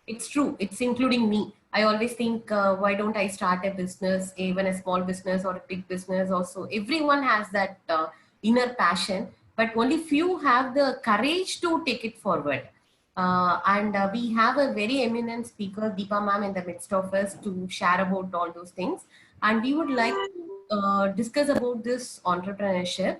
It's true. It's including me. I always think, why don't I start a business, even a small business or a big business also. Everyone has that inner passion, but only few have the courage to take it forward. And we have a very eminent speaker, Deepa ma'am, in the midst of us to share about all those things. And we would like to discuss about this entrepreneurship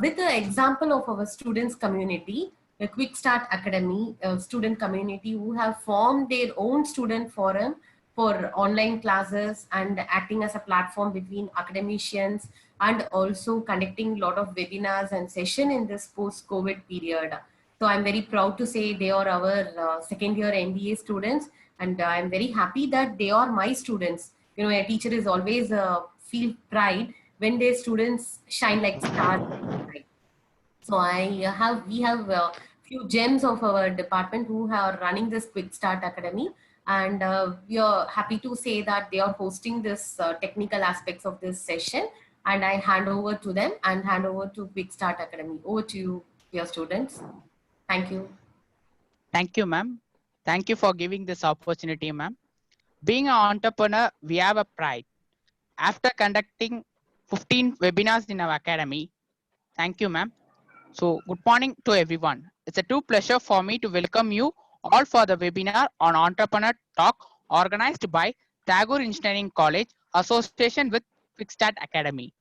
with the example of our students community, the Quick Start Academy student community who have formed their own student forum for online classes and acting as a platform between academicians and also conducting a lot of webinars and session in this post-COVID period. So I'm very proud to say they are our second year MBA students, and I'm very happy that they are my students. You know, a teacher is always feel pride when their students shine like stars. So we have few gems of our department who are running this Quick Start Academy, and we are happy to say that they are hosting this technical aspects of this session. And I hand over to them and hand over to Quick Start Academy. Over to you, dear students. Thank you. Thank you, ma'am. Thank you for giving this opportunity, ma'am. Being an entrepreneur, we have a pride. After conducting 15 webinars in our academy, thank you, ma'am. So, good morning to everyone. It's a true pleasure for me to welcome you all for the webinar on Entrepreneur Talk organized by Tagore Engineering College Association with Quick Start Academy.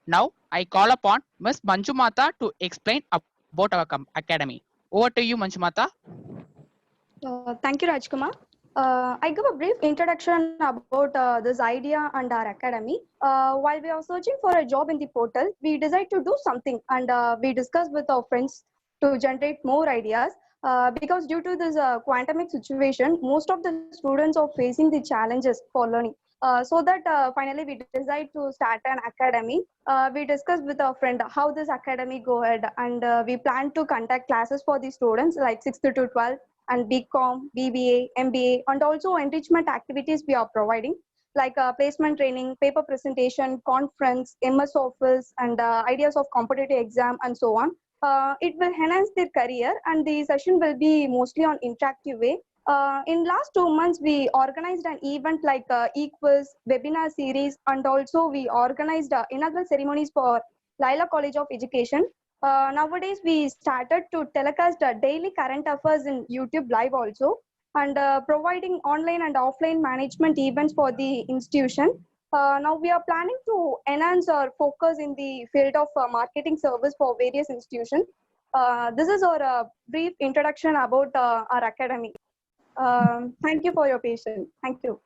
Now, I call upon Ms. Manjumata to explain about our academy. Over to you, Manjumata. Thank you, Rajkumar. I give a brief introduction about this idea and our academy. While we are searching for a job in the portal, we decide to do something, and we discuss with our friends to generate more ideas. Because due to this quantumic situation, most of the students are facing the challenges for learning. So that finally we decide to start an academy. We discuss with our friend how this academy go ahead, and we plan to conduct classes for the students like 6th to 12th and BCom, BBA, MBA, and also enrichment activities we are providing like placement training, paper presentation, conference, MS Office, and ideas of competitive exam and so on. It will enhance their career, and the session will be mostly on interactive way. In last 2 months, we organized an event like e-quiz, webinar series, and also we organized inaugural ceremonies for Laila College of Education. Nowadays, we started to telecast daily current affairs in YouTube Live also, and providing online and offline management events for the institution. Now we are planning to enhance our focus in the field of marketing service for various institutions. This is our brief introduction about our academy. Thank you for your patience. Thank you.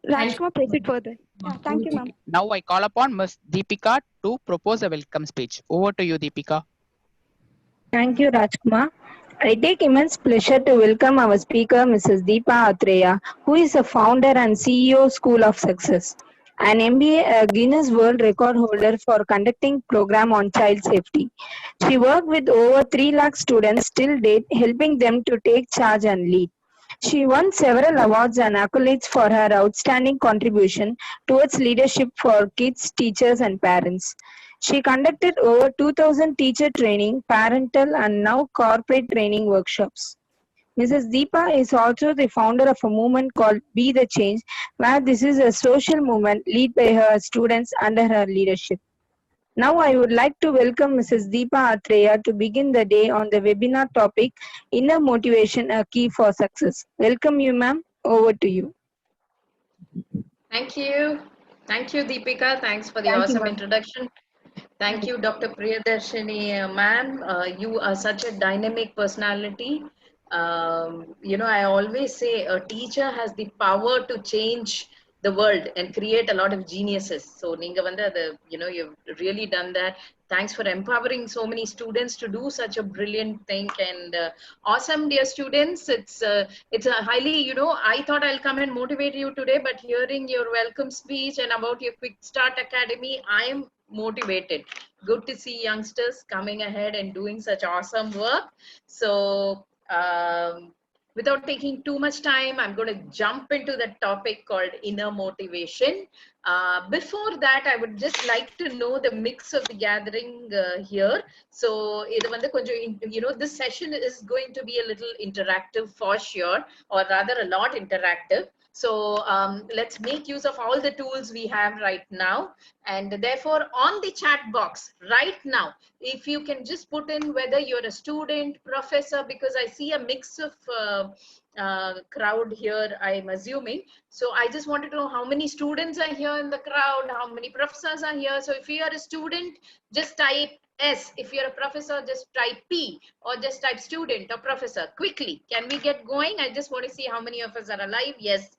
Rajkumar, proceed further. Yeah, thank you, ma'am. Now I call upon Ms. Deepika to propose a welcome speech. Over to you, Deepika. Thank you, Rajkumar. I take immense pleasure to welcome our speaker, Mrs. Deepa Atreya, who is a founder and CEO School of Success, an MBA Guinness World Record holder for conducting program on child safety. She worked with over 3 lakh students till date, helping them to take charge and lead. She won several awards and accolades for her outstanding contribution towards leadership for kids, teachers, and parents. She conducted over 2,000 teacher training, parental, and now corporate training workshops. Mrs. Deepa is also the founder of a movement called Be the Change, where this is a social movement led by her students under her leadership. Now I would like to welcome Mrs. Deepa Atreya to begin the day on the webinar topic, Inner Motivation, a Key for Success. Welcome you, ma'am. Over to you. Thank you. Thank you, Deepika. Thanks for the Thank you, awesome ma'am. introduction. Thank you, Dr. Priyadarshini, ma'am. You are such a dynamic personality. You know, I always say a teacher has the power to change the world and create a lot of geniuses. So, Ninga Vanda, you know, you've really done that. Thanks for empowering so many students to do such a brilliant thing, and awesome, dear students. It's a highly, you know, I thought I'll come and motivate you today, but hearing your welcome speech and about your Quick Start Academy, I'm motivated. Good to see youngsters coming ahead and doing such awesome work. So without taking too much time, I'm going to jump into the topic called inner motivation. Before that, I would just like to know the mix of the gathering here. So, this session is going to be a little interactive for sure, or rather a lot interactive. So let's make use of all the tools we have right now. And therefore, on the chat box right now, if you can just put in whether you're a student, professor, because I see a mix of crowd here, I'm assuming. So I just wanted to know how many students are here in the crowd, how many professors are here. So if you are a student, just type S. If you're a professor, just type P, or just type student or professor quickly. Can we get going? I just want to see how many of us are alive. Yes,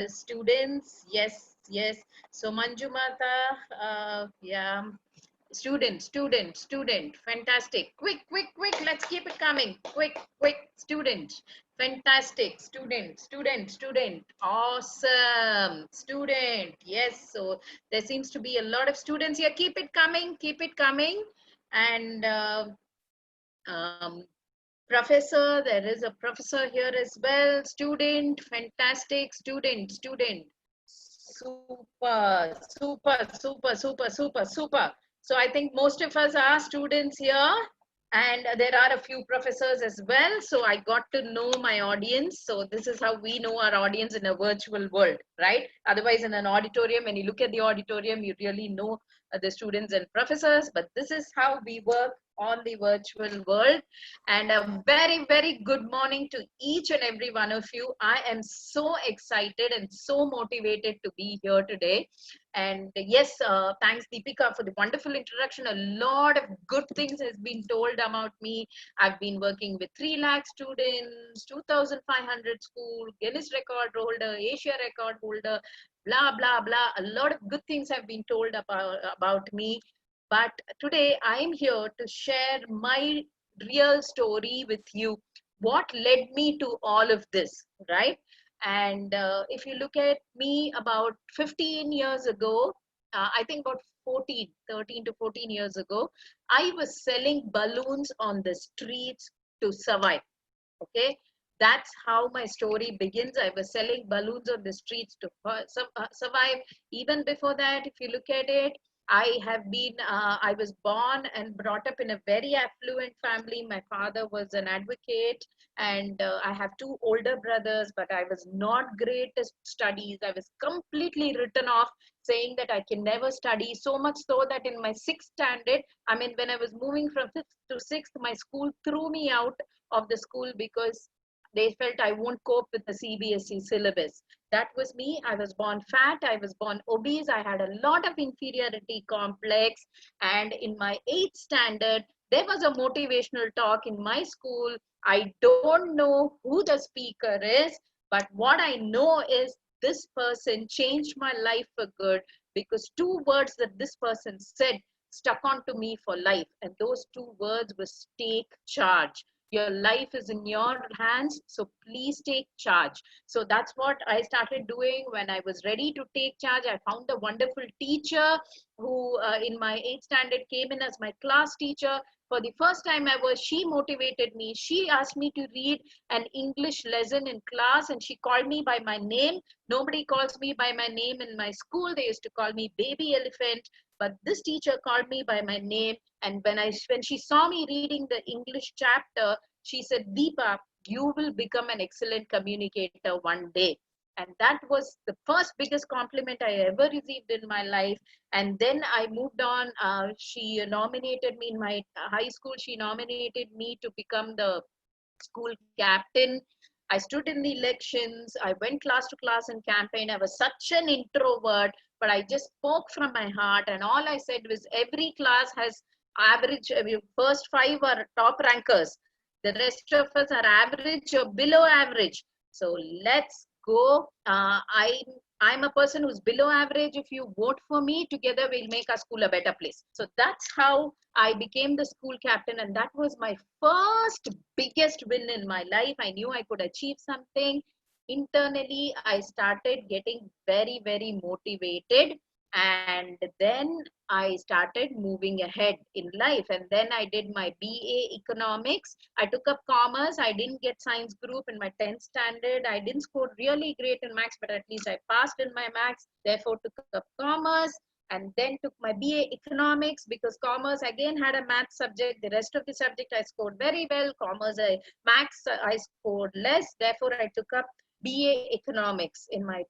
students. Yes, yes. So Manju Mata, yeah. Student. Fantastic. Quick. Let's keep it coming. Quick. Student. Fantastic. Student. Awesome. Student. Yes. So there seems to be a lot of students here. Keep it coming. And professor, there is a professor here as well. Student. Fantastic. Student. Super. So I think most of us are students here, and there are a few professors as well. So I got to know my audience. So this is how we know our audience in a virtual world, right? Otherwise, in an auditorium, when you look at the auditorium, you really know the students and professors. But this is how we work on the virtual world. And a very good morning to each and every one of you. I am so excited and so motivated to be here today. And yes, thanks Deepika for the wonderful introduction. A lot of good things has been told about me. I've been working with 3 lakh students, 2,500 school, Guinness record holder, Asia record holder, blah blah. A lot of good things have been told about me. But today I'm here to share my real story with you. What led me to all of this, right? And if you look at me about 15 years ago, I think about 13 to 14 years ago, I was selling balloons on the streets to survive. Okay, that's how my story begins. I was selling balloons on the streets to survive. Even before that, if you look at it, I was born and brought up in a very affluent family. My father was an advocate, and I have 2 older brothers, but I was not great at studies. I was completely written off, saying that I can never study, so much so that in my 6th standard, I mean, when I was moving from 5th to 6th, my school threw me out of the school because they felt I won't cope with the CBSE syllabus. That was me. I was born fat. I was born obese. I had a lot of inferiority complex. And in my 8th standard, there was a motivational talk in my school. I don't know who the speaker is, but what I know is this person changed my life for good, because 2 words that this person said stuck onto me for life. And those 2 words was take charge. Your life is in your hands, so please take charge. So that's what I started doing when I was ready to take charge. I found a wonderful teacher who in my 8th standard came in as my class teacher. For the first time ever, she motivated me. She asked me to read an English lesson in class, and she called me by my name. Nobody calls me by my name in my school. They used to call me Baby Elephant, but this teacher called me by my name. And when she saw me reading the English chapter, she said, Deepa, you will become an excellent communicator one day. And that was the first biggest compliment I ever received in my life. And then I moved on. She nominated me in my high school. She nominated me to become the school captain. I stood in the elections. I went class to class and campaign. I was such an introvert, but I just spoke from my heart. And all I said was every class has average, first 5 are top rankers. The rest of us are average or below average. So let's go. I'm a person who's below average. If you vote for me, together we'll make our school a better place. So that's how I became the school captain. And that was my first biggest win in my life. I knew I could achieve something. Internally, I started getting very motivated. And then I started moving ahead in life. And then I did my BA economics. I took up commerce. I didn't get science group in my 10th standard. I didn't score really great in maths, but at least I passed in my maths. Therefore, took up commerce and then took my BA economics, because commerce again had a math subject. The rest of the subject I scored very well. Maths I scored less. Therefore, I took up BA economics in my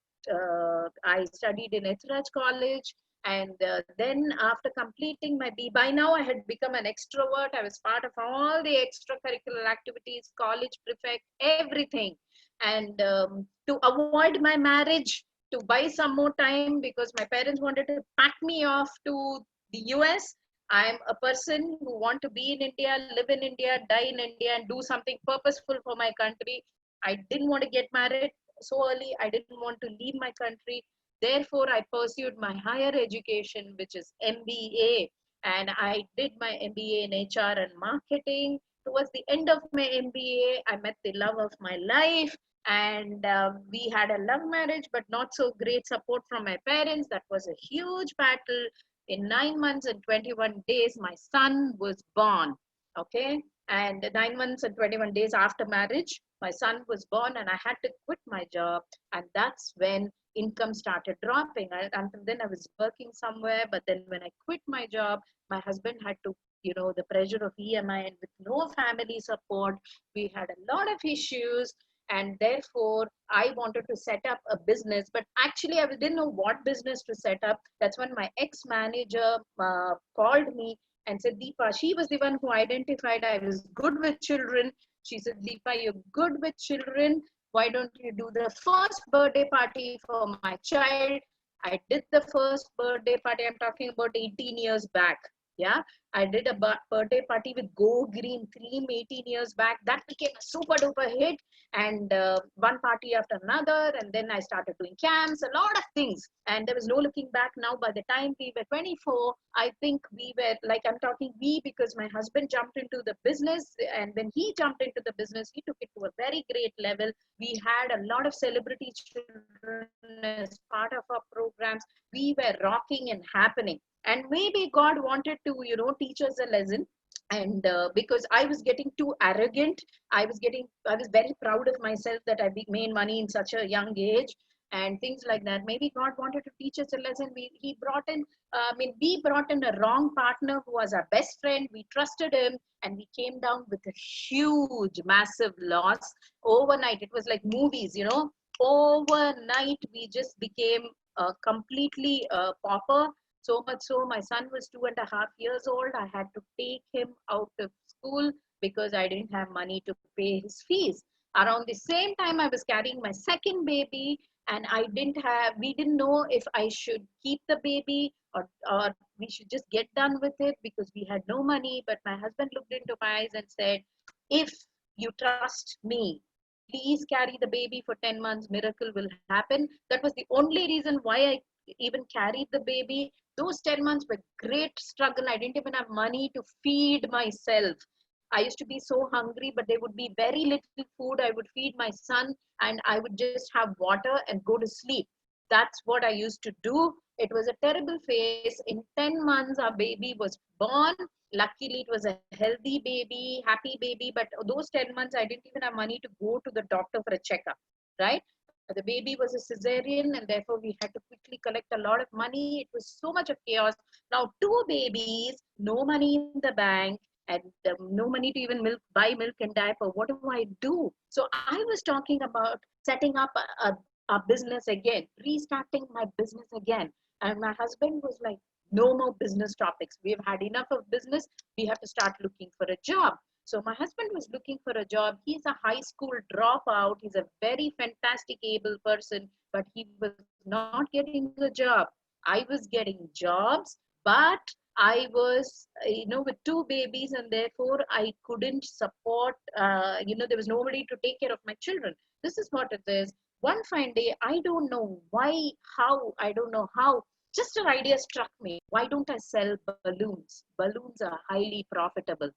I studied in Ethraj College. And then after completing my B, by now I had become an extrovert. I was part of all the extracurricular activities, college prefect, everything. And to avoid my marriage, to buy some more time, because my parents wanted to pack me off to the US. I'm a person who want to be in India, live in India, die in India, and do something purposeful for my country. I didn't want to get married so early. I didn't want to leave my country. Therefore, I pursued my higher education, which is MBA. And I did my MBA in HR and marketing. Towards the end of my MBA, I met the love of my life. And we had a love marriage, but not so great support from my parents. That was a huge battle. In 9 months and 21 days, my son was born. Okay. And 9 months and 21 days after marriage, my son was born, and I had to quit my job. And that's when income started dropping. Until then, I was working somewhere. But then when I quit my job, my husband had to, the pressure of EMI, and with no family support, we had a lot of issues. And therefore, I wanted to set up a business. But actually, I didn't know what business to set up. That's when my ex-manager called me and said, Deepa, she was the one who identified I was good with children. She said, Deepa, you're good with children. Why don't you do the first birthday party for my child? I did the first birthday party. I'm talking about 18 years back. Yeah, I did a birthday party with Go Green theme 18 years back. That became a super duper hit. And one party after another. And then I started doing camps, a lot of things. And there was no looking back. Now, by the time we were 24, I think we were, like, I'm talking we, because my husband jumped into the business. And when he jumped into the business, he took it to a very great level. We had a lot of celebrity children as part of our programs. We were rocking and happening. And maybe God wanted to, teach us a lesson. And because I was getting too arrogant, I was very proud of myself that I made money in such a young age and things like that. Maybe God wanted to teach us a lesson. We brought in a wrong partner who was our best friend. We trusted him, and we came down with a huge, massive loss overnight. It was like movies, overnight we just became completely pauper. So much so, my son was 2.5 years old. I had to take him out of school because I didn't have money to pay his fees. Around the same time, I was carrying my second baby, and we didn't know if I should keep the baby or we should just get done with it, because we had no money. But my husband looked into my eyes and said, if you trust me, please carry the baby for 10 months, miracle will happen. That was the only reason why I even carried the baby. Those 10 months were great struggle. I didn't even have money to feed myself. I used to be so hungry, but there would be very little food. I would feed my son, and I would just have water and go to sleep. That's what I used to do. It was a terrible phase. In 10 months, our baby was born. Luckily, it was a healthy baby, happy baby. But those 10 months, I didn't even have money to go to the doctor for a checkup, right? The baby was a cesarean, and therefore we had to quickly collect a lot of money. It was so much of chaos. Now, 2 babies, no money in the bank, and no money to even buy milk and diaper. What do I do? So I was talking about setting up a business again, restarting my business again. And my husband was like, no more business topics. We've had enough of business. We have to start looking for a job. So my husband was looking for a job. He's a high school dropout. He's a very fantastic, able person, but he was not getting a job. I was getting jobs, but I was, with 2 babies, and therefore I couldn't support, there was nobody to take care of my children. This is what it is. One fine day, I don't know I don't know how, just an idea struck me. Why don't I sell balloons? Balloons are highly profitable.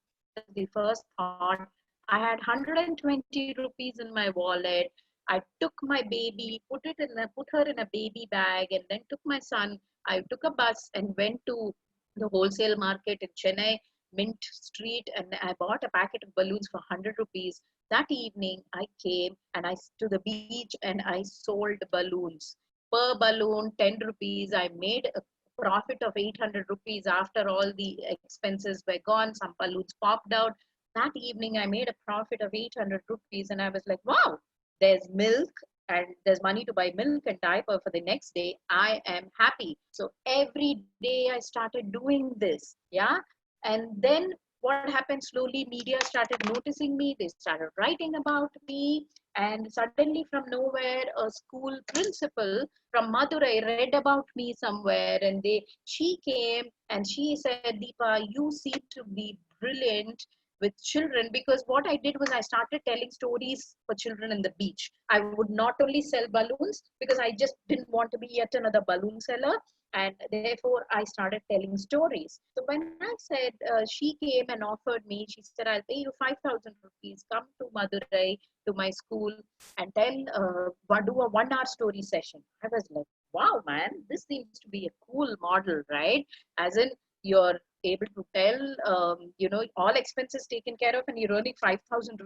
The first thought. I had 120 rupees in my wallet. I took my baby, put her in a baby bag, and then took my son, I took a bus and went to the wholesale market in Chennai, Mint Street, and I bought a packet of balloons for 100 rupees. That evening, I came and to the beach and I sold balloons. Per balloon, 10 rupees. I made a profit of 800 rupees after all the expenses were gone. Some balloons popped out. That evening, I made a profit of 800 rupees, and I was like, wow, there's milk and there's money to buy milk and diaper for the next day. I am happy. So every day I started doing this. Yeah. And then what happened, slowly media started noticing me. They started writing about me. And suddenly from nowhere, a school principal from Madurai read about me somewhere, and she came and she said, Deepa, you seem to be brilliant with children, because what I did was I started telling stories for children in the beach. I would not only sell balloons because I just didn't want to be yet another balloon seller, and therefore I started telling stories. So when I said, she came and offered me, she said, I'll pay you 5,000 rupees, come to Madurai to my school and tell, do a 1 hour story session. I was like, wow, man, this seems to be a cool model, right? As in, you're able to tell, all expenses taken care of, and you're earning 5,000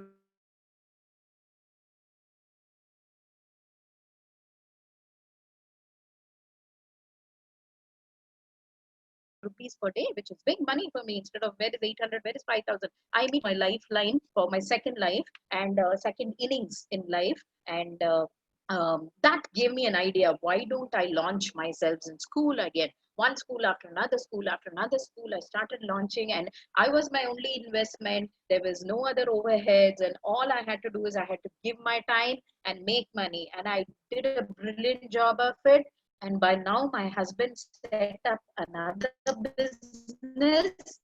rupees per day, which is big money for me. Instead of where is 800, where is 5,000? I meet my lifeline for my second life and second innings in life. And that gave me an idea. Why don't I launch myself in school again? One school after another school after another school, I started launching, and I was my only investment. There was no other overheads, and all I had to do is I had to give my time and make money. And I did a brilliant job of it. And by now, my husband set up another business,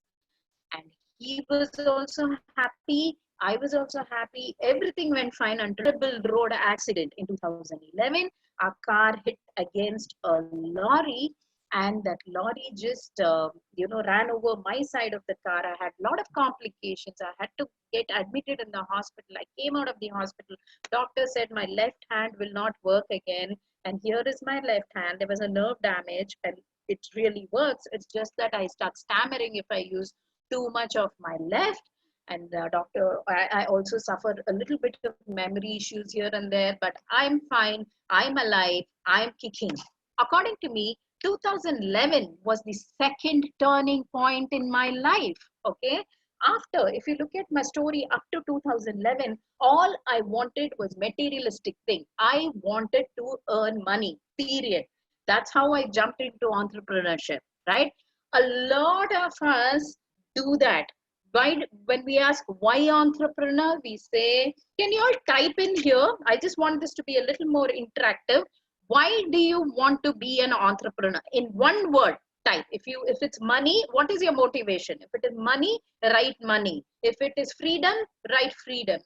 and he was also happy. I was also happy. Everything went fine until a Bill Road accident in 2011. Our car hit against a lorry, and that lorry just ran over my side of the car. I had a lot of complications. I had to get admitted in the hospital. I came out of the hospital. Doctor said my left hand will not work again, and here is my left hand. There was a nerve damage, and it really works. It's just that I start stammering if I use too much of my left. And doctor, I also suffer a little bit of memory issues here and there, but I'm fine. I'm alive. I'm kicking. According to me, 2011 was the second turning point in my life. Okay. After, if you look at my story up to 2011, all I wanted was materialistic thing. I wanted to earn money, period. That's how I jumped into entrepreneurship, right? A lot of us do that. Why, when we ask why entrepreneur, we say, can you all type in here? I just want this to be a little more interactive. Why do you want to be an entrepreneur? In one word, type. If it's money, what is your motivation? If it is money, write money. If it is freedom, write freedom.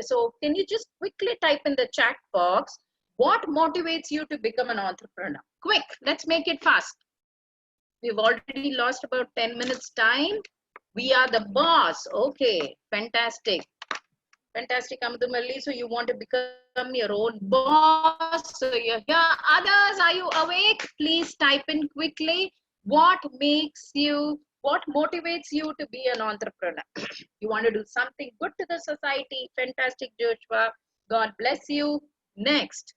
So can you just quickly type in the chat box, what motivates you to become an entrepreneur? Quick, let's make it fast. We've already lost about 10 minutes time. We are the boss. Okay, fantastic. Fantastic, Amadhumalli. So you want to become your own boss. So you're here. Others, are you awake? Please type in quickly. What motivates you to be an entrepreneur? You want to do something good to the society. Fantastic, Joshua. God bless you. Next.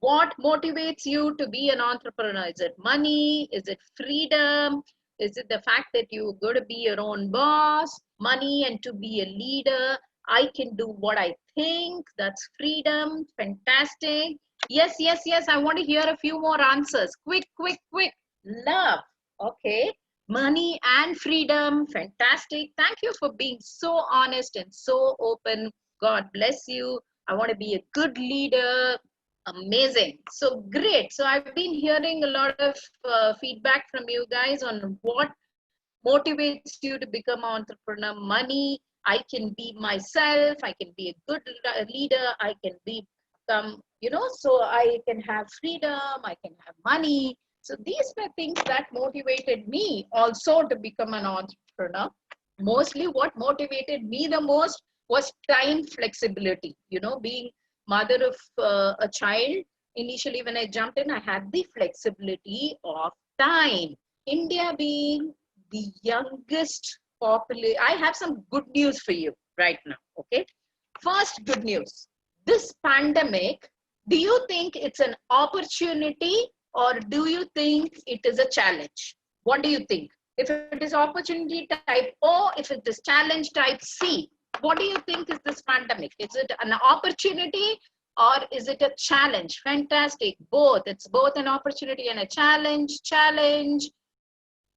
What motivates you to be an entrepreneur? Is it money? Is it freedom? Is it the fact that you're going to be your own boss? Money and to be a leader? I can do what I think. That's freedom. Fantastic. Yes, yes, yes. I want to hear a few more answers. Quick, quick, quick. Love. Okay. Money and freedom. Fantastic. Thank you for being so honest and so open. God bless you. I want to be a good leader. Amazing. So great. So I've been hearing a lot of feedback from you guys on what motivates you to become an entrepreneur. Money. I can be myself. I can be a good leader. I can become, so I can have freedom. I can have money. So these were things that motivated me also to become an entrepreneur. Mostly what motivated me the most was time flexibility, being mother of a child. Initially, when I jumped in, I had the flexibility of time. India being the youngest population, I have some good news for you right now. Okay. First, good news. This pandemic, do you think it's an opportunity or do you think it is a challenge? What do you think? If it is opportunity type O, if it is challenge type C, what do you think is this pandemic? Is it an opportunity or is it a challenge? Fantastic. Both. It's both an opportunity and a challenge. Challenge.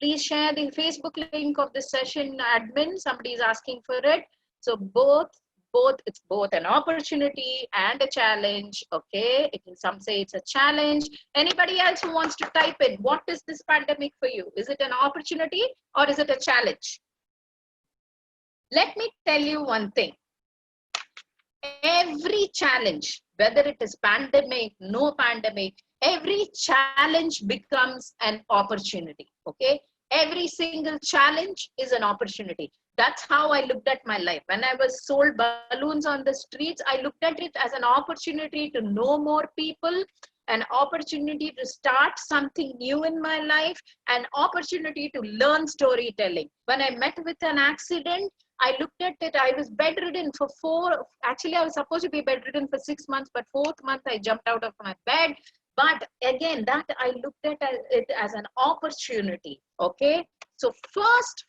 Please share the Facebook link of this session, admin. Somebody is asking for it. So both, it's both an opportunity and a challenge. Okay. Some say it's a challenge. Anybody else who wants to type in, what is this pandemic for you? Is it an opportunity or is it a challenge? Let me tell you one thing. Every challenge, whether it is pandemic, no pandemic, every challenge becomes an opportunity. Okay. Every single challenge is an opportunity. That's how I looked at my life. When I was sold balloons on the streets, I looked at it as an opportunity to know more people, an opportunity to start something new in my life, an opportunity to learn storytelling. When I met with an accident, I looked at it, I was bedridden for actually I was supposed to be bedridden for 6 months, but 4th month I jumped out of my bed. But again, that I looked at it as an opportunity. Okay. So first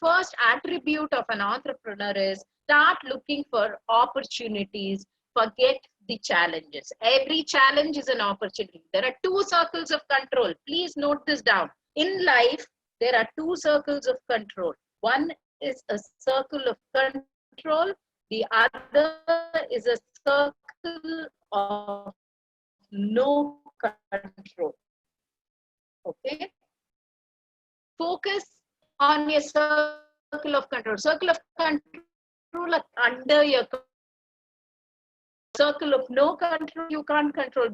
attribute of an entrepreneur is start looking for opportunities. Forget the challenges. Every challenge is an opportunity. There are 2 circles of control. Please note this down. In life, there are 2 circles of control. One is a circle of control. The other is a circle of no control. Okay. Focus on your circle of control. Circle of control under your circle of no control. You can't control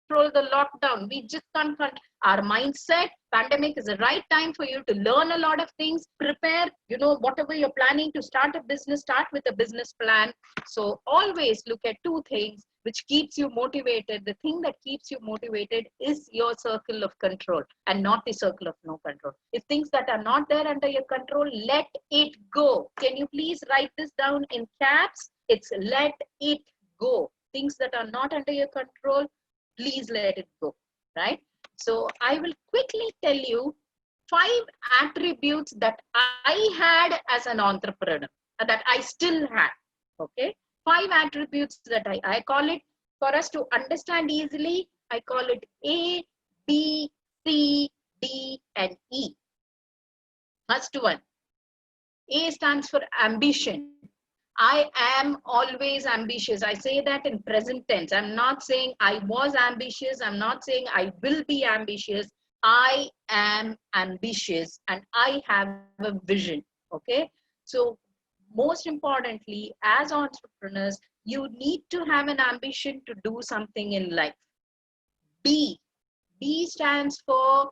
the lockdown. We just can't control our mindset. Pandemic is the right time for you to learn a lot of things. Prepare, whatever you're planning to start a business, start with a business plan. So always look at 2 things which keeps you motivated. The thing that keeps you motivated is your circle of control and not the circle of no control. If things that are not there under your control, let it go. Can you please write this down in caps? It's let it go. Things that are not under your control, please let it go, right? So I will quickly tell you 5 attributes that I had as an entrepreneur, that I still have, okay? 5 attributes that I call it, for us to understand easily, I call it A, B, C, D, and E. First one, A stands for ambition. I am always ambitious. I say that in present tense. I'm not saying I was ambitious. I'm not saying I will be ambitious. I am ambitious and I have a vision. Okay. So most importantly, as entrepreneurs, you need to have an ambition to do something in life. B stands for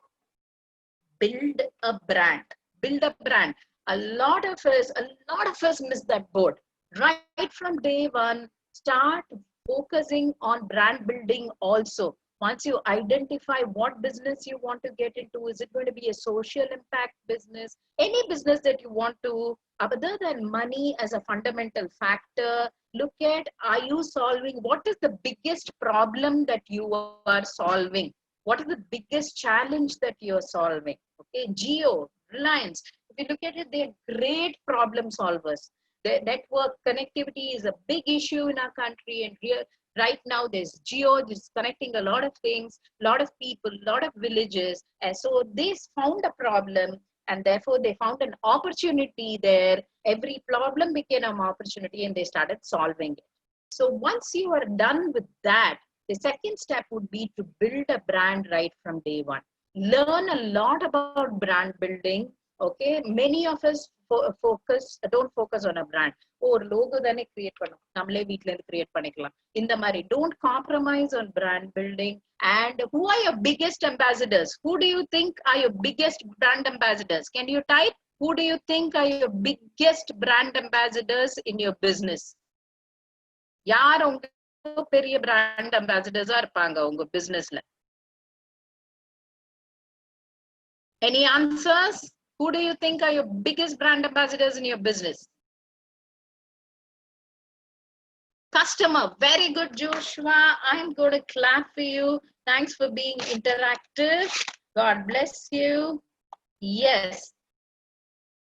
build a brand. Build a brand. A lot of us miss that boat. Right from day one, start focusing on brand building also. Once you identify what business you want to get into, is it going to be a social impact business? Any business that you want to, other than money as a fundamental factor, look at, are you solving, what is the biggest problem that you are solving? What is the biggest challenge that you're solving? Okay, Jio, Reliance, if you look at it, they're great problem solvers. The network connectivity is a big issue in our country, and here right now there's Jio, just connecting a lot of things, a lot of people, a lot of villages. And so they found a problem, and therefore they found an opportunity there. Every problem became an opportunity and they started solving it. So once you are done with that, the second step would be to build a brand right from day one. Learn a lot about brand building. Okay, many of us don't focus on a brand. Or logo dane create pannom, nammale veetla irundhu create panikalam. Indha mari don't compromise on brand building. And who are your biggest ambassadors? Who do you think are your biggest brand ambassadors? Can you type? Who do you think are your biggest brand ambassadors in your business? Yaar பெரிய brand அம்பாசிடர்ஸா இருப்பாங்க உங்க பிசினஸ்ல. Any answers? Who do you think are your biggest brand ambassadors in your business? Customer. Very good, Joshua. I'm going to clap for you. Thanks for being interactive. God bless you. Yes.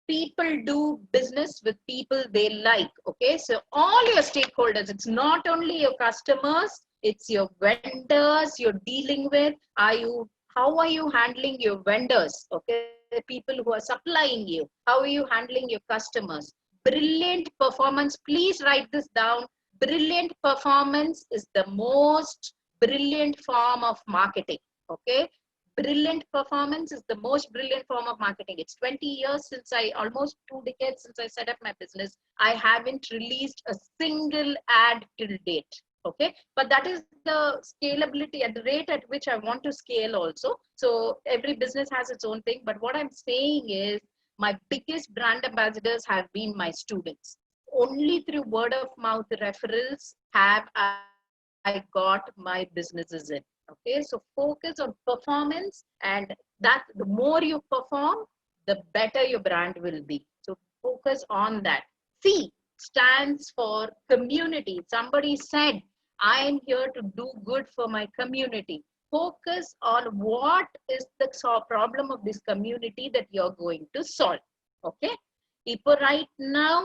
People do business with people they like. Okay. So all your stakeholders, it's not only your customers, it's your vendors you're dealing with. How are you handling your vendors? Okay. The people who are supplying you. How are you handling your customers? Brilliant performance. Please write this down. Brilliant performance is the most brilliant form of marketing. Okay. Brilliant performance is the most brilliant form of marketing. It's 20 years since almost 2 decades since I set up my business. I haven't released a single ad till date. Okay. But that is the scalability at the rate at which I want to scale also. So every business has its own thing. But what I'm saying is my biggest brand ambassadors have been my students. Only through word of mouth referrals have I got my businesses in. Okay, so focus on performance, and that the more you perform, the better your brand will be. So focus on that. C stands for community. Somebody said, I am here to do good for my community. Focus on what is the problem of this community that you're going to solve. Okay, right now,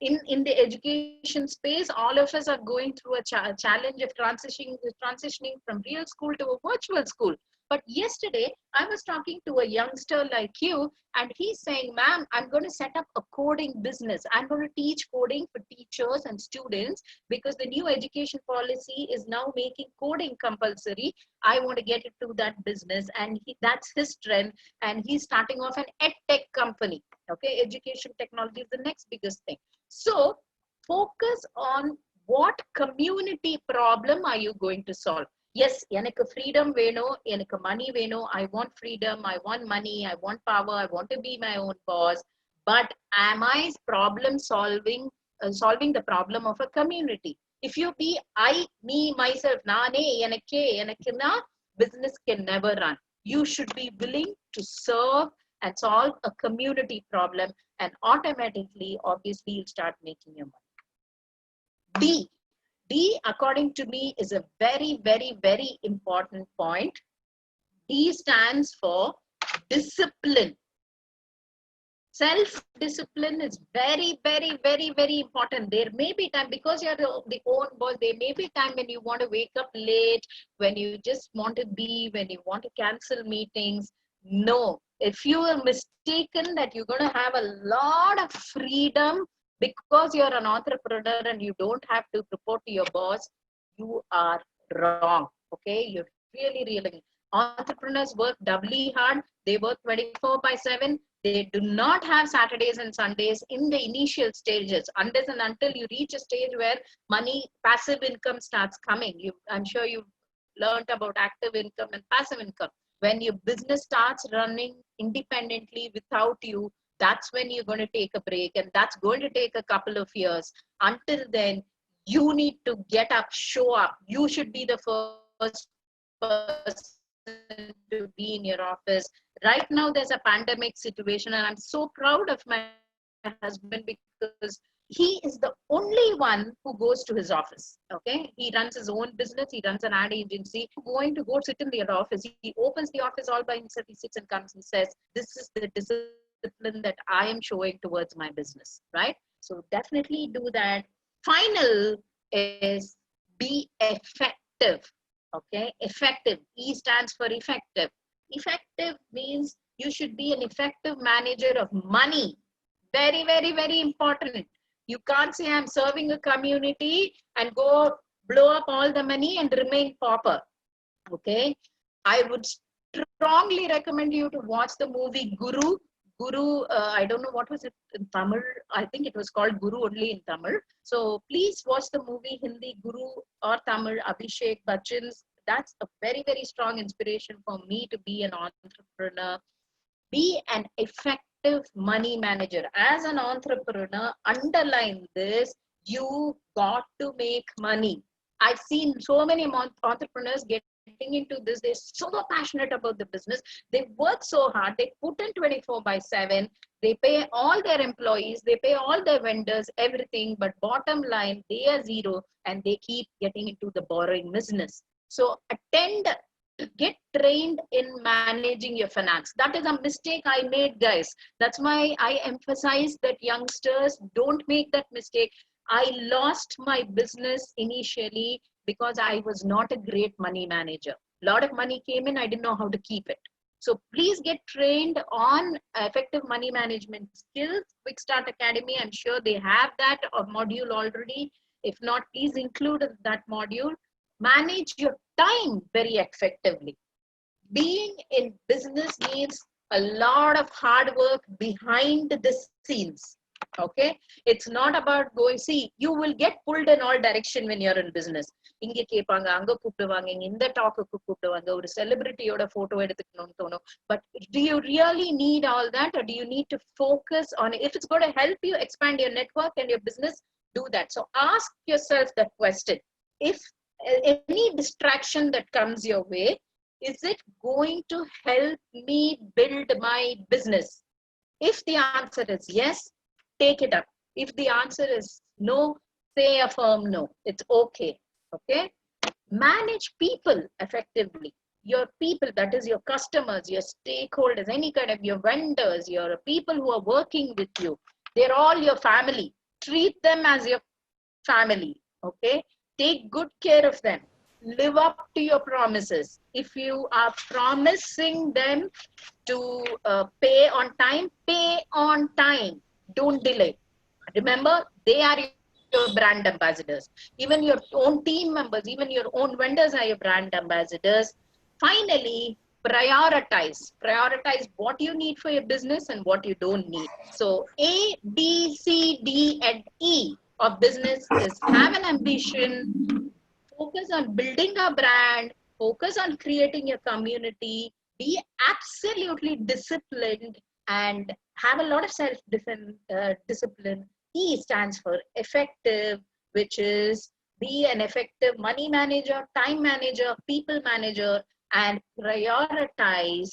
in the education space, all of us are going through a challenge of transitioning from real school to a virtual school. But yesterday, I was talking to a youngster like you, and he's saying, ma'am, I'm going to set up a coding business. I'm going to teach coding for teachers and students because the new education policy is now making coding compulsory. I want to get into that business, and that's his strength, and he's starting off an edtech company. Okay, education technology is the next biggest thing. So focus on what community problem are you going to solve. Yes, எனக்கு freedom வேணும், எனக்கு money வேணும். I want freedom, I want money, I want power, I want to be my own boss. But am I solving the problem of a community? If you be I, me, myself, naane, enakke, enakna, business can never run. You should be willing to serve and solve a community problem, and automatically, obviously, you'll start making your money. D, according to me, is a very, very, very important point. D stands for discipline. Self-discipline is very, very, very, very important. There may be time, because you're the own boss, there may be time when you want to wake up late, when you just want to when you want to cancel meetings. No, if you are mistaken that you're going to have a lot of freedom because you're an entrepreneur and you don't have to report to your boss, you are wrong. Okay, you're really, really. Entrepreneurs work doubly hard. They work 24/7. They do not have Saturdays and Sundays in the initial stages, unless and until you reach a stage where money, passive income starts coming. I'm sure you've learned about active income and passive income. When your business starts running independently without you, that's when you're going to take a break, and that's going to take a couple of years. Until then, you need to get up, show up. You should be the first person to be in your office. Right now, there's a pandemic situation, and I'm so proud of my husband because he is the only one who goes to his office. Okay, he runs his own business. He runs an ad agency. Going to go sit in the office, he opens the office all by himself. He sits and comes and says, "This is the discipline that I am showing towards my business." Right? So definitely do that. Final is be effective. Okay, effective. E stands for effective. Effective means you should be an effective manager of money. Very, very, very important. You can't say I'm serving a community and go blow up all the money and remain pauper. Okay, I would strongly recommend you to watch the movie Guru. I don't know what was it in Tamil. I think it was called Guru only in Tamil. So please watch the movie Hindi Guru or Tamil, Abhishek Bachchan's. That's a very, very strong inspiration for me to be an entrepreneur. Be an effective money manager. As an entrepreneur, underline this, you got to make money. I've seen so many entrepreneurs getting into this. They're so passionate about the business. They work so hard. They put in 24/7. They pay all their employees. They pay all their vendors, everything. But bottom line, they are zero, and they keep getting into the borrowing business. So get trained in managing your finance. That is a mistake I made, guys. That's why I emphasize that youngsters don't make that mistake. I lost my business initially because I was not a great money manager. A lot of money came in, I didn't know how to keep it. So please get trained on effective money management skills. Quick Start Academy, I'm sure they have that module already. If not, please include that module. Manage your time very effectively. Being in business needs a lot of hard work behind the scenes. Okay, it's not about going. See, you will get pulled in all direction when you're in business. இங்க கேட்பாங்க, அங்க கூப்பிடுவாங்க, இந்த டாக்குக்கு கூப்பிடுவாங்க, ஒரு செலிபிரிட்டியோட photo எடுத்துக்கணும்னு தோணும். But do you really need all that, or do you need to focus on it? If it's going to help you expand your network and your business, do that. So ask yourself that question. If any distraction that comes your way, is it going to help me build my business? If the answer is yes, take it up. If the answer is no, say a firm no. It's okay. Okay. Manage people effectively. Your people, that is your customers, your stakeholders, any kind of your vendors, your people who are working with you. They're all your family. Treat them as your family. Okay. Take good care of them. Live up to your promises. If you are promising them to pay on time, pay on time. Don't delay. Remember, they are your brand ambassadors. Even your own team members, even your own vendors are your brand ambassadors. Finally, prioritize. Prioritize what you need for your business and what you don't need. So A, B, C, D, and E of business is have an ambition, focus on building a brand, focus on creating your community, be absolutely disciplined, and have a lot of self-discipline. E stands for effective, which is be an effective money manager, time manager, people manager, and prioritize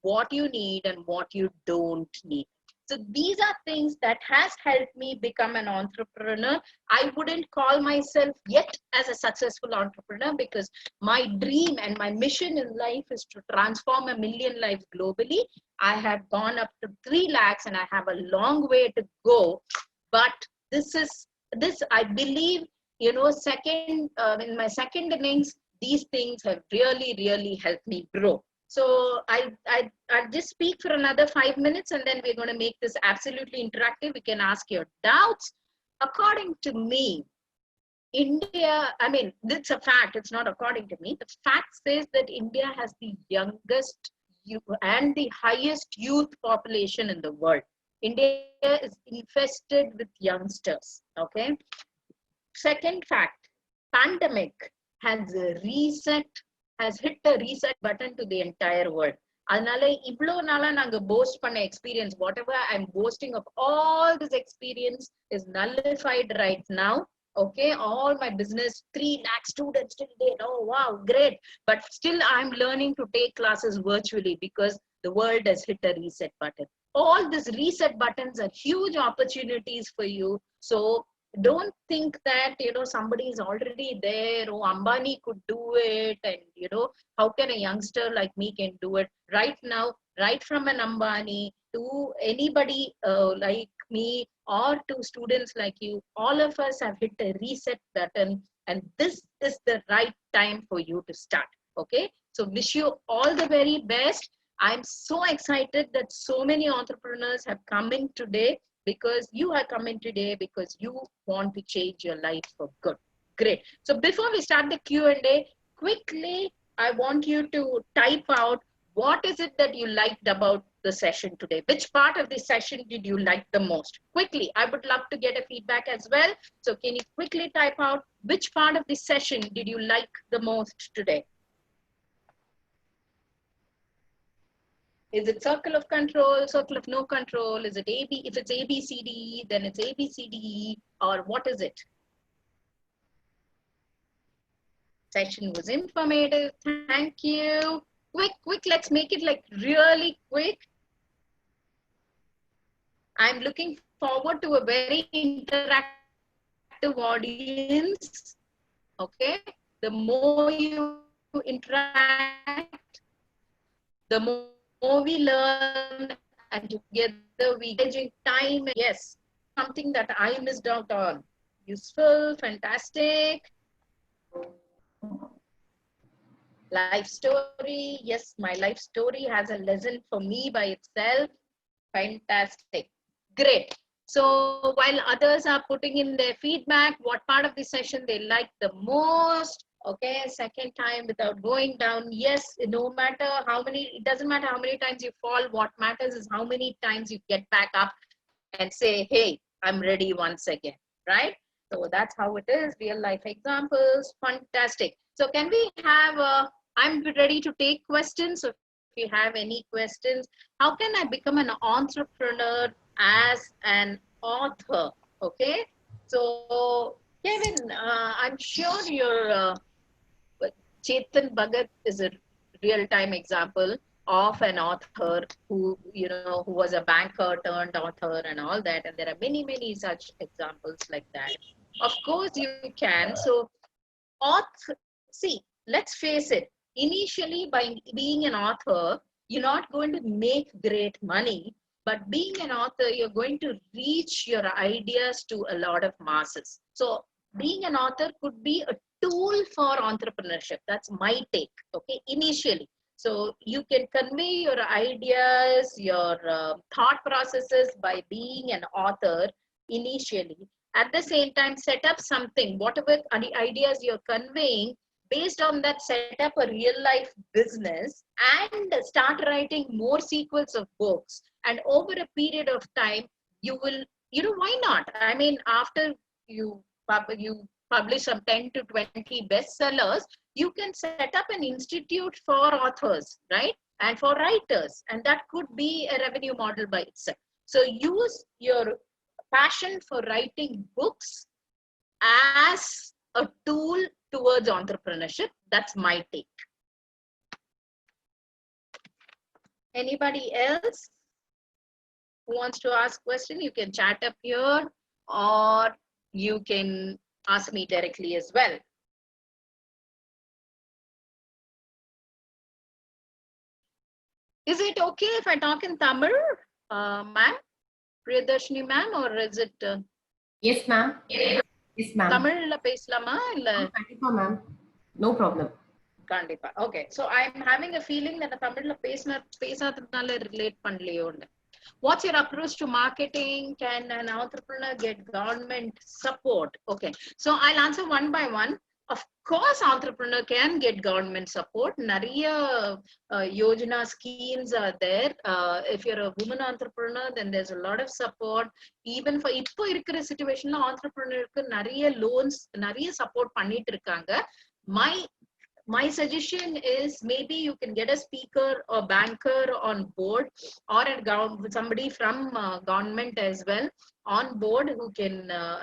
what you need and what you don't need. So these are things that has helped me become an entrepreneur. I wouldn't call myself yet as a successful entrepreneur because my dream and my mission in life is to transform 1 million lives globally. I have gone up to 3 lakhs and I have a long way to go. But this I believe, you know, in my second innings, these things have really helped me grow. So I'll just speak for another 5 minutes and then we're going to make this absolutely interactive. We can ask your doubts. According to me, India, I mean, it's a fact, it's not according to me. The fact says that India has the youngest and the highest youth population in the world. India is infested with youngsters. Okay. Second fact, pandemic has hit a reset button to the entire world. அதனால இவ்வளோ நாளா நாங்க post பண்ண experience, whatever I am posting of all this experience is nullified right now. Okay, all my business, 3 lakh students till date. Oh wow, great. But still I'm learning to take classes virtually because the world has hit a reset button. All these reset buttons are huge opportunities for you. So don't think that, you know, somebody is already there. Oh, Ambani could do it, and you know, how can a youngster like me can do it? Right now, right from an Ambani to anybody like me or to students like you, all of us have hit a reset button, and this is the right time for you to start. Okay, so wish you all the very best. I'm so excited that so many entrepreneurs have come in today, because you are coming today because you want to change your life for good. Great. So before we start the Q&A, quickly, I want you to type out what is it that you liked about the session today. Which part of the session did you like the most? Quickly, I would love to get a feedback as well. So can you quickly type out which part of the session did you like the most today? Is it circle of control, circle of no control? Is it AB? If it's ABCD, then it's ABCD, or what is it? Session was informative. Thank you. Quick, let's make it like really quick. I'm looking forward to a very interactive audience. Okay. The more you interact, the more we learn, and together we engaging time. Yes, something that I missed out on. Useful, fantastic. Life story. Yes, my life story has a lesson for me by itself. Fantastic. Great. So while others are putting in their feedback, what part of the session they like the most? Okay, second time without going down. Yes, no matter how many, it doesn't matter how many times you fall. What matters is how many times you get back up and say, hey, I'm ready once again, right? So that's how it is. Real life examples. Fantastic. So can we have I'm ready to take questions. So if you have any questions, how can I become an entrepreneur as an author? Okay. So Kevin, I'm sure your Chetan Bhagat is a real-time example of an author who, who was a banker turned author and all that. And there are many such examples like that. Of course you can. So see, let's face it. Initially, by being an author, you're not going to make great money, but being an author, you're going to reach your ideas to a lot of masses. So being an author could be a tool for entrepreneurship. That's my take, okay, initially. So you can convey your ideas, your thought processes by being an author initially. At the same time, set up something, whatever ideas you're conveying, based on that, set up a real life business and start writing more sequels of books. And over a period of time, you will, why not? I mean, after you publish some 10 to 20 bestsellers, you can set up an institute for authors, right? And for writers. And that could be a revenue model by itself. So use your passion for writing books as a tool towards entrepreneurship. That's my take. Anybody else who wants to ask question? You can chat up here or you can ask me directly as well. Is it okay if I talk in Tamil, ma'am? Priyadarshini ma'am, or is it? Yes, ma'am. Yes, ma'am. Tamil pesalama illa? Kandipa, ma'am. No problem. Kandipa. Okay. So I'm having a feeling that Tamil pesadadnala relate pannaliyo. What's your approach to marketing? Can an entrepreneur get government support? Okay. So I'll answer one by one. Of course, entrepreneur can get government support. Nariya Yojana schemes are there. If you're a woman entrepreneur, then there's a lot of support. Even for இப்போ இருக்கிற situation, entrepreneurக்கு நிறைய loans, நிறைய support பண்ணிட்டு இருக்காங்க. My suggestion is maybe you can get a speaker or banker on board, or somebody from government as well on board who can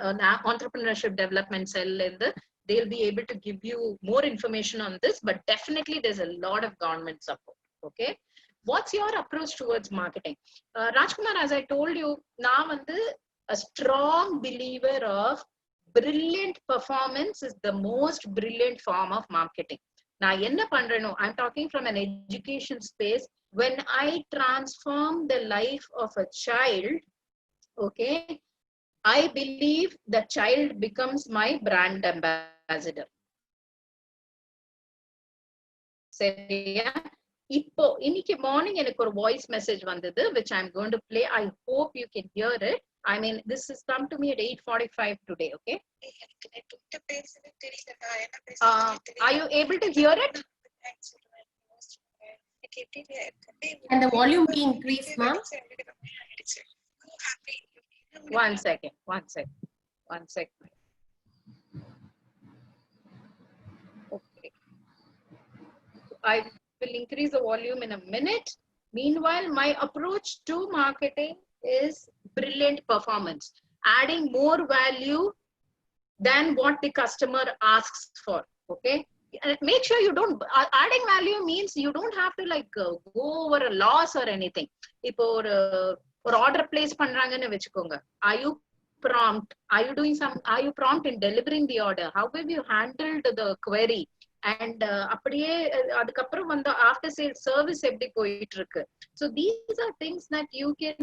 an entrepreneurship development cell in the. They'll be able to give you more information on this, but definitely there's a lot of government support. Okay. What's your approach towards marketing? Rajkumar, as I told you, now a strong believer of brilliant performance is the most brilliant form of marketing. Now, I'm talking from an education space. When I transform the life of a child, okay, I believe the child becomes my brand ambassador. Seriya? Ippo, இன்னைக்கு morning எனக்கு ஒரு voice message வந்தது, which I'm going to play. I hope you can hear it. I mean, this has come to me at 8:45 today, okay? Are you able to hear it? And the volume be increased, ma'am? One second. Okay. I will increase the volume in a minute. Meanwhile, my approach to marketing is brilliant performance, adding more value than what the customer asks for. Okay. make sure you don't, adding value means you don't have to like go over a loss or anything. இப்போ ஒரு order place பண்றாங்கன்னு வெச்சுக்கோங்க. Are you prompt? Are you prompt in delivering the order? How have you handled the query? And அப்படியே அதுக்கப்புறம் வந்து after sales service எப்படி போயிட்டு இருக்கு? So these are things that you can,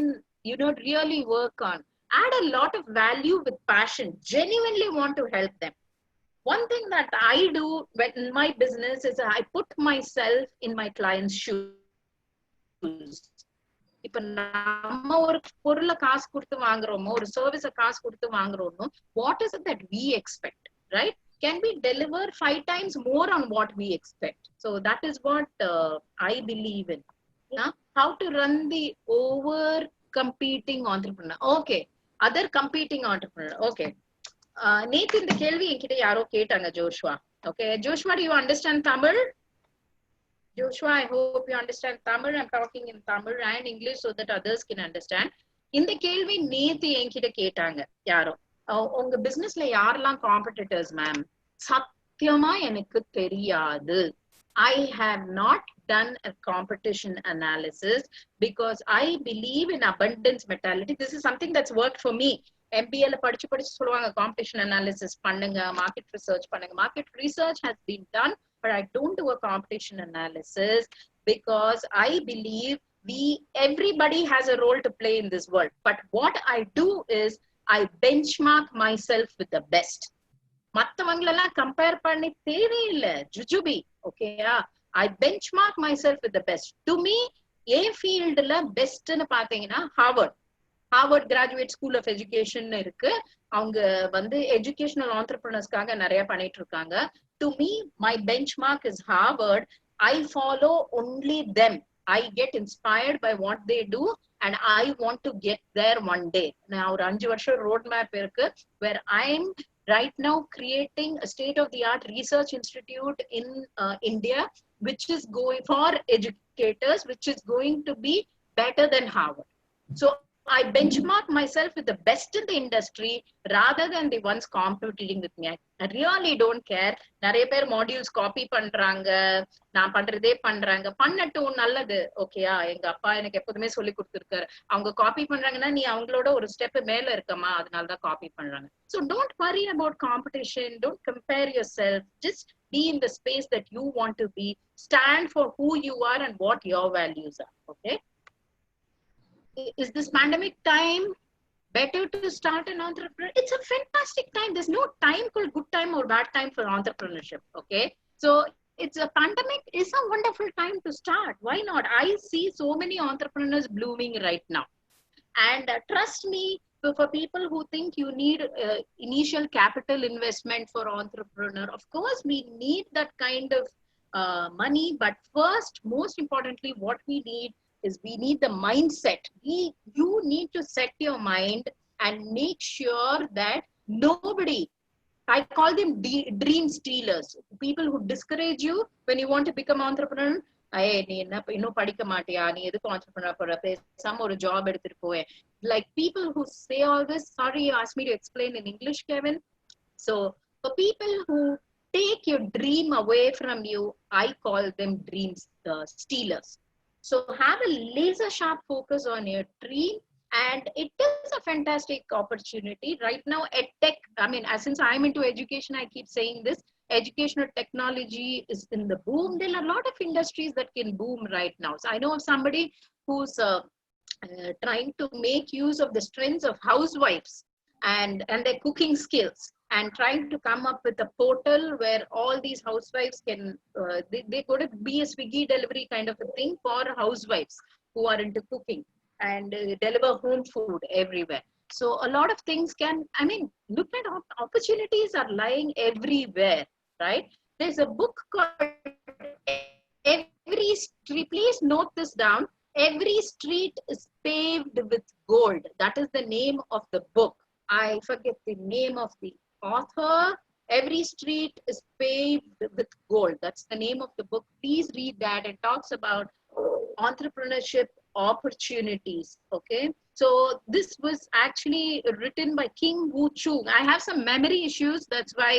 really work on. Add a lot of value with passion. Genuinely want to help them. One thing that I do in my business is I put myself in my client's shoes. இப்ப நம்ம ஒரு பொருளை காசு கொடுத்து வாங்குறோமோ, ஒரு சர்வீஸ காசு கொடுத்து வாங்குறோமோ, what is it that we expect, right? Can we deliver 5 times more on what we expect? So that is what I believe in. How to run the over competing entrepreneur. Okay, other competing entrepreneur. Okay. நேத்து இந்த கேள்வி என்கிட்ட யாரோ கேட்டாங்க, Joshua. Okay, Joshua, do you understand Tamil? Joshua, I hope you understand Tamil. I'm talking in Tamil and English so that others can understand. இந்த கேள்வி நேத்து என்கிட்ட கேட்டாங்க யாரோ. உங்க பிசினஸ்ல யாரெல்லாம் காம்படிட்டர்ஸ் மேம்? சத்தியமா எனக்கு தெரியாது. I have not done a competition analysis because I believe in abundance mentality. This is something that's worked for me. MBA la படிச்சு சொல்லுவாங்க competition analysis பண்ணுங்க, market research பண்ணுங்க. Market research has been done, but I don't do a competition analysis because I believe everybody has a role to play in this world. But what I do is I benchmark myself with the best. மத்தவங்களெல்லாம் compare பண்ணி தேவையில்லை, ஜுஜுபி. ஓகேயா? I benchmark myself with the best. To me, a ஃபீல்டுல பெஸ்ட்னு பாத்தீங்கன்னா Harvard graduate school of education இருக்கு. அவங்க வந்து எஜுகேஷனல் ஆண்டர்பிரினர்ஸ்க்காக நிறைய பண்ணிட்டு இருக்காங்க. To me, my benchmark is Harvard. I follow only them. I get inspired by what they do and I want to get there one day. Now, ஒரு 5 வருஷம் road map இருக்கு where I'm right now creating a state-of-the-art research institute in India, which is going for educators, which is going to be better than Harvard. So I benchmark myself with the best in the industry rather than the ones competing with me. I really don't care. நிறைய பேர் modules copy பண்றாங்க, நான் பண்றதே பண்றாங்க. பண்ணட்டும், நல்லது. ஓகேயா? எங்க அப்பா எனக்கு எப்போதுமே சொல்லி கொடுத்துருக்காரு, அவங்க காப்பி பண்றாங்கன்னா நீ அவங்களோட ஒரு ஸ்டெப் மேல இருக்கமா, அதனாலதான் காப்பி பண்றாங்க. So don't worry about competition. Don't compare yourself. Just be in the space that you want to be. Stand for who you are and what your values are. Okay? Is this pandemic time better to start an entrepreneur? It's a fantastic time. There's no time called good time or bad time for entrepreneurship. Okay, so it's a pandemic is a wonderful time to start. Why not? I see so many entrepreneurs blooming right now, and trust me, for people who think you need initial capital investment for entrepreneur, of course we need that kind of money. But first, most importantly, what we need is we need the mindset. You need to set your mind and make sure that nobody, I call them dream stealers, people who discourage you when you want to become entrepreneur. நீ என்ன இன்னும் படிக்க மாட்டியா, நீ எதுக்கு entrepreneur போற, பேசாம ஒரு job எடுத்துட்டு போய். Like people who say all this, sorry you asked me to explain in English, Kevin. So for people who take your dream away from you, I call them dream stealers. So have a laser sharp focus on your dream, and it is a fantastic opportunity right now. EdTech, I mean, since I'm into education, I keep saying this, educational technology is in the boom. There are a lot of industries that can boom right now. So I know of somebody who's trying to make use of the strengths of housewives and their cooking skills, and trying to come up with a portal where all these housewives can, they could be a Swiggy delivery kind of a thing for housewives who are into cooking and deliver home food everywhere. So a lot of things can, I mean, look at opportunities are lying everywhere, right? There's a book called Every Street, please note this down, Every Street is Paved with Gold. That is the name of the book. I forget the name of the author. Every Street is Paved with Gold. That's the name of the book. Please read that. It talks about entrepreneurship opportunities. Okay, so this was actually written by King Wu Chung. I have some memory issues, that's why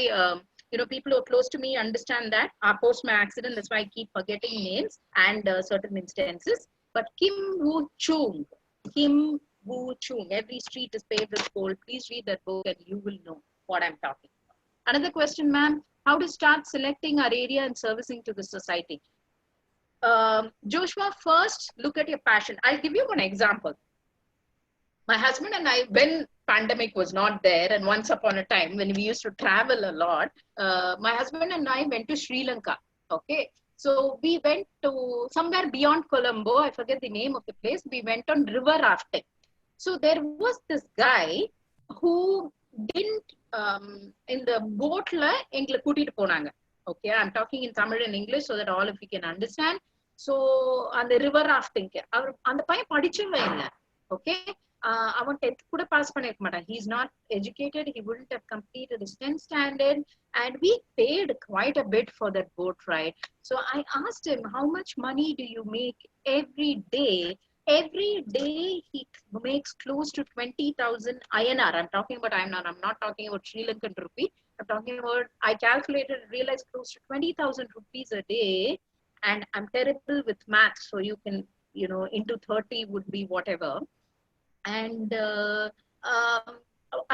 People who are close to me understand that post my accident. That's why I keep forgetting names and certain instances. But Kim Woo Chung, Kim Woo Chung. Every street is paved with gold. Please read that book and you will know what I'm talking about. Another question, ma'am. How to start selecting our area and servicing to the society? Joshua, first look at your passion. I'll give you one example. My husband and I, when pandemic was not there, and once upon a time when we used to travel a lot, my husband and I went to Sri Lanka. Okay, so we went to somewhere beyond Colombo. I forget the name of the place. We went on river rafting. So there was this guy who didn't in the boat la engla kootitu ponanga. Okay, I'm talking in Tamil and English so that all of you can understand. So on the river rafting, அந்த பையன் படிச்சவன் இல்ல. Okay, அவன் 10th கூட pass பண்ணிருக்க மாட்டான். He's not educated. He wouldn't have completed his 10th standard, and we paid quite a bit for that boat ride. So I asked him, how much money do you make every day? Every day he makes close to 20,000 INR. I'm talking about INR. I'm not talking about Sri Lankan rupee. I'm talking about, I calculated and realized close to 20,000 rupees a day. And I'm terrible with math. So you can, into 30 would be whatever. And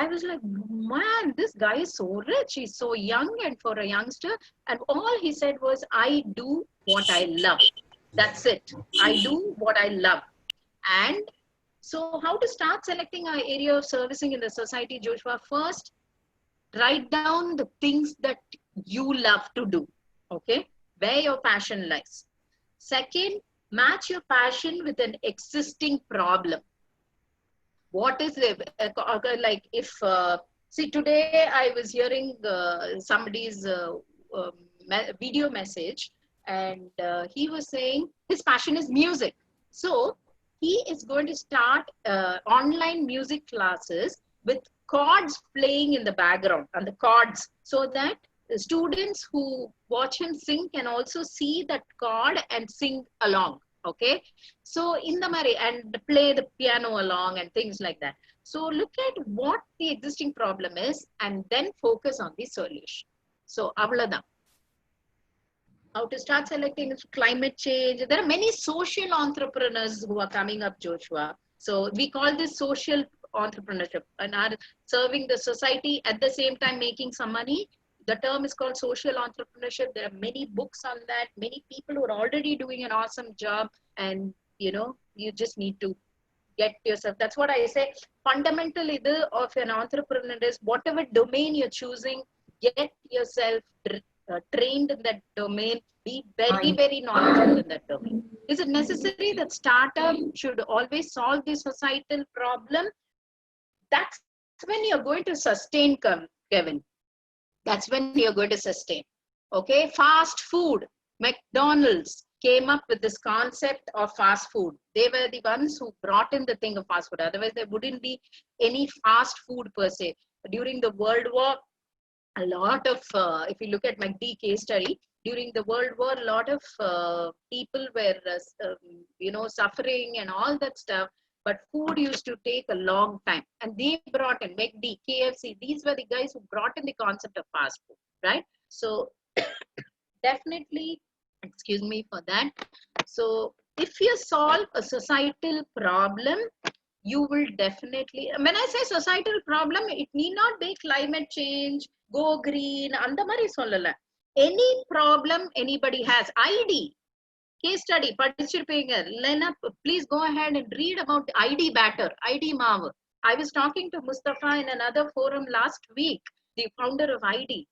I was like, man, this guy is so rich. He's so young, and for a youngster. And all he said was, I do what I love. That's it. I do what I love. And so how to start selecting our area of servicing in the society, Joshua? First, write down the things that you love to do. Okay, where your passion lies. Second, match your passion with an existing problem. What is it? Like if, see, today I was hearing somebody's video message, and he was saying his passion is music. So he is going to start online music classes with chords playing in the background, and the chords, so that the students who watch him sing can also see that chord and sing along. Okay, so in the mari and play the piano along and things like that. So look at what the existing problem is and then focus on the solution. So avladha. How to start selecting climate change. There are many social entrepreneurs who are coming up, Joshua. So we call this social entrepreneurship, and are serving the society at the same time making some money. The term is called social entrepreneurship. There are many books on that, many people who are already doing an awesome job, and you just need to get yourself. That's what I say. Fundamentally, the of an entrepreneur is whatever domain you're choosing, get yourself trained in that domain. Be very, very knowledgeable in that domain. Is it necessary that startup should always solve the societal problem? That's when you're going to sustain, Kevin. That's when you're going to sustain. Okay, fast food. McDonald's came up with this concept of fast food. They were the ones who brought in the thing of fast food. Otherwise, there wouldn't be any fast food per se. During the World War, a lot of, if you look at McD case study, during the World War, a lot of people were, suffering and all that stuff. But food used to take a long time. And they brought in McD, KFC. These were the guys who brought in the concept of fast food, right? So definitely, excuse me for that. So if you solve a societal problem, you will definitely, when I say societal problem, it need not be climate change, go green, andamari sollala. Any problem anybody has, ID, case study, படிச்சிருப்பீங்க. Lena, please go ahead and read about ID batter, ID Mav. I was talking to Mustafa in another forum last week, the founder of ID.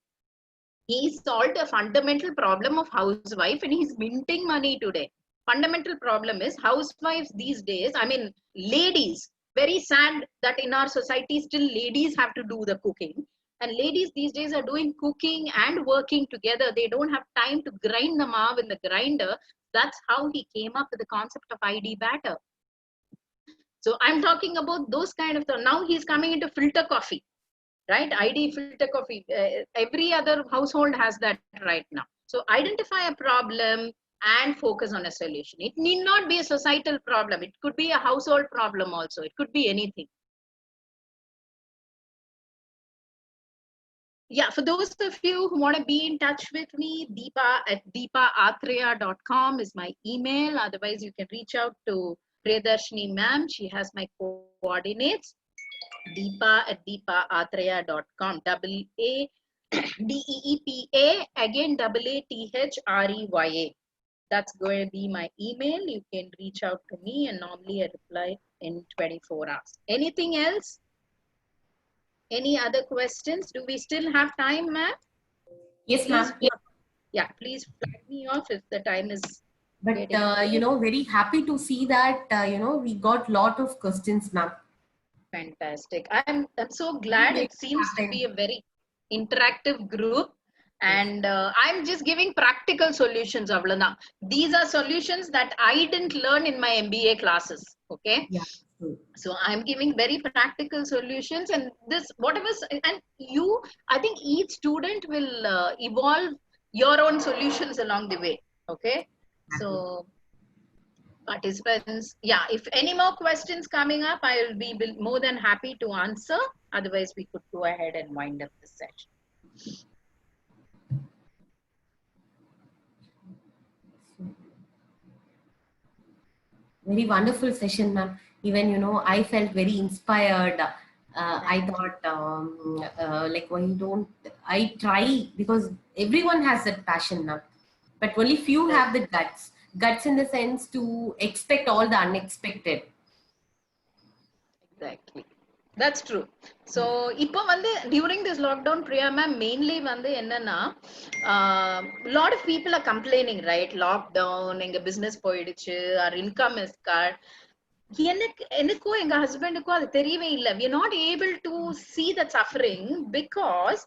He solved a fundamental problem of housewife, and he's minting money today. Fundamental problem is housewives these days, I mean, ladies, very sad that in our society still ladies have to do the cooking. And ladies these days are doing cooking and working together. They don't have time to grind the mav in the grinder. That's how he came up with the concept of ID batter. So I'm talking about those kind of now he's coming into filter coffee, right? ID filter coffee. Every other household has that right now. So identify a problem and focus on a solution. It need not be a societal problem. It could be a household problem also. It could be anything. yeah, for those of you who want to be in touch with me, deepa@deepaathreya.com is my email. Otherwise, you can reach out to Priyadarshini ma'am. She has my coordinates. Deepa@deepaathreya.com. DEEPA, again AATHREYA. That's going to be my email. You can reach out to me, and normally I reply in 24 hours. Anything else? Any other questions? Do we still have time, ma'am? Yes, ma'am. Yeah, please flag me off if the time is But getting very happy to see that we got lot of questions, ma'am. fantastic. I'm so glad. It seems to be a very interactive group, and I'm just giving practical solutions, Avlana. These are solutions that I didn't learn in my MBA classes. Okay. Yeah. True. So I'm giving very practical solutions, and this whatever, and you, I think each student will evolve your own solutions along the way. Okay. So participants, yeah, if any more questions coming up, I will be more than happy to answer. Otherwise, we could go ahead and wind up the session. Very wonderful session, ma'am. Even I felt very inspired. I thought like, why don't I try, because everyone has that passion now, but only few have the guts in the sense to expect all the unexpected. Exactly. That's true. So, இப்போ வந்து during this lockdown, Priya ma'am, mainly வந்து என்னன்னா, lot of people are complaining, right? Lockdown, எங்க business போயிடுச்சு, our income is cut. எனக்கும் எங்க ஹஸ்பண்டுக்கும் அது தெரியவே இல்லை. We are not able to see that suffering because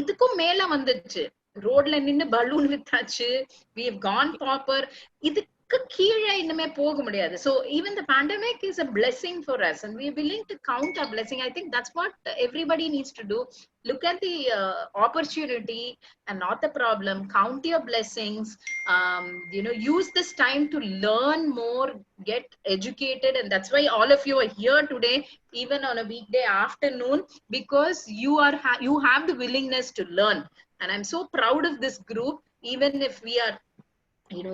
இதுக்கும் மேல வந்துச்சு. ரோட்ல நின்னு balloon வித்தாச்சு. We have gone pauper. இதுக்கு கீழே இன்னுமே போக முடியாது. So even the pandemic is a blessing for us, and we are willing to count our blessing. I think that's what everybody needs to do. Look at the opportunity and not the problem. Count your blessings. Use this time to learn more, get educated, and that's why all of you are here today, even on a weekday afternoon, because you have the willingness to learn. And I'm so proud of this group. Even if we are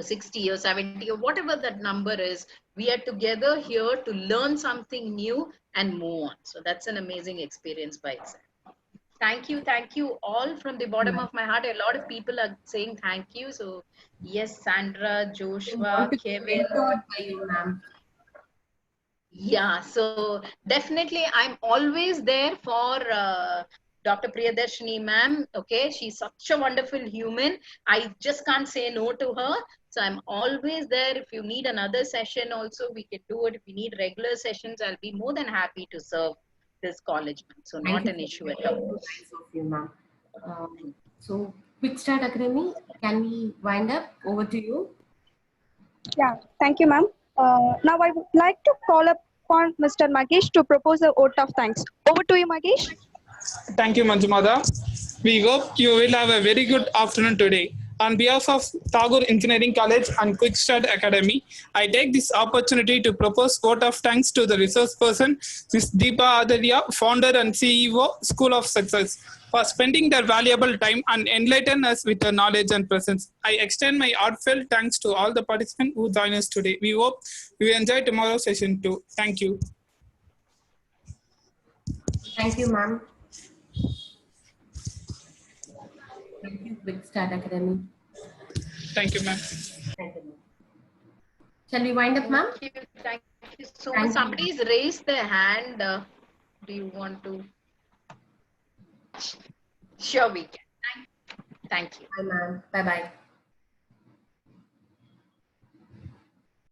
60 or 70 or whatever that number is, we are together here to learn something new and move on. So that's an amazing experience by itself. Thank you all from the bottom of my heart. A lot of people are saying thank you. So yes, Sandra, Joshua, Kevin. By you, ma'am. Yeah, so definitely I'm always there for Dr. Priyadarshini ma'am. Okay, she's such a wonderful human. I just can't say no to her. So I'm always there. If you need another session also, we can do it. If you need regular sessions, I'll be more than happy to serve this college. So not an issue at all. Nice of you, ma'am. So Quick Start Academy, can we wind up? Over to you. Yeah, thank you, ma'am. Now I would like to call upon Mr. Magesh to propose a vote of thanks. Over to you, Magesh. Thank you, Manjumata. We hope you will have a very good afternoon today. On behalf of Tagore Engineering College and Quick Start Academy, I take this opportunity to propose vote of thanks to the resource person, Ms. Deepa Athreya, founder and CEO, School of Success, for spending their valuable time and enlighten us with their knowledge and presence. I extend my heartfelt thanks to all the participants who join us today. We hope you enjoy tomorrow's session too. Thank you. Thank you, ma'am. Thank you, Quick Start Academy. Thank you, ma'am. Thank you, ma'am. Shall we wind up, ma'am? Thank you so Thank much. you. Somebody's raised their hand. Do you want to? Sure, we can. Thank you. Bye, ma'am. Bye-bye.